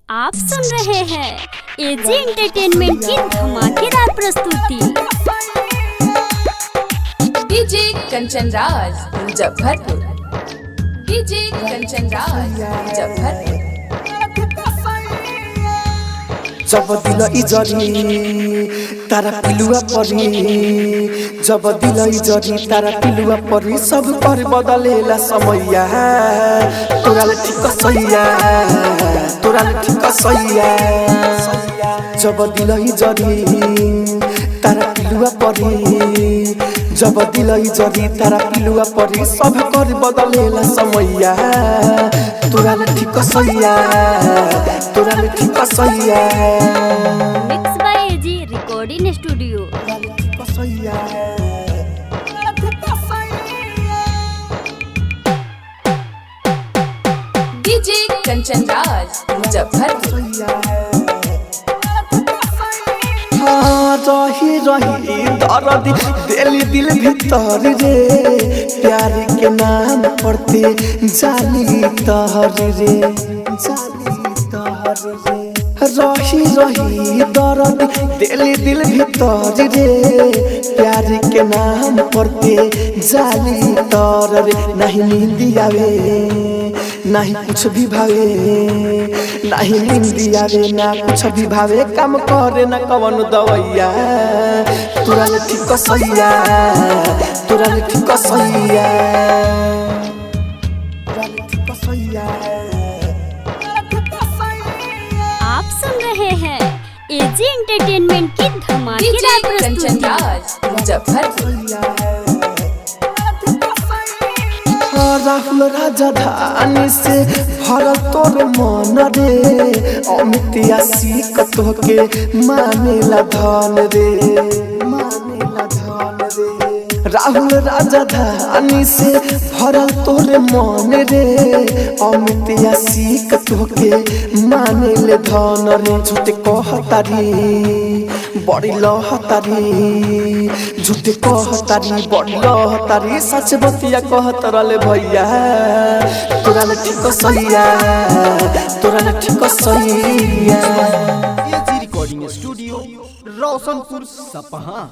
आप सुन रहे हैं एजी एंटरटेनमेंट की धमाकेदार प्रस्तुति। डीजे कंचन राज मुजफ्फरपुर। डीजे कंचन राज मुजफ्फरपुर। जब दिल इजरी तारा पिलुआ परी, जब दिल इजरी तारा पिलुआ परी, सब कर बदलेला समैया। तोरा ले ठीक सैया, तोरा ले ठीक सैया। जब दिल इजरी तारा पिलुआ परी, जब दिल इजरी तारा पिलुआ परी, सब कर बदलेला समैया। तोरा ले ठीक सैया, तोरा ले ठीक सैया। Mix by AG recording studio. DJ Kanchan Raj Muzaffarpur. रही रही दर्द दिल दिल भीतर रे, प्यार के नाम पड़ते जाली तहर रे, जाली तहर रे। रही रही दर्द दिल दिल भीतर रे, प्यार के नाम पड़ते जाली तहर रे। नहीं नींद आवे नहीं कुछ भी भावे, नहीं नींद आवे ना कुछ भी भावे, काम करे ना कवन दवैया। तोरा ले ठीक सैया, तोरा ले ठीक सैया, तोरा ले ठीक सैया। आप सुन रहे हैं एजी एंटरटेनमेंट की डीजे धमाकेदार कंचन प्रस्तुति। राज मुजफ्फरपुर। राहुल राजधानी से भरल तोर मन रे, अमितिया सीख तोहके मानेला धन रे, मानेला धन रे। राहुल राजधानी से भरल तोर मन रे, अमितिया सीख तोहके मानेले धन रे। झूठ कहतारी बड़ी लहतारी, झूठ कहतारी बड़ी लहतारी, सच बतिया कहत रहले भैया। तोरा ले ठीक सैया, तोरा ले ठीक सैया। एजी रिकॉर्डिंग स्टूडियो रोशनपुर सपहा।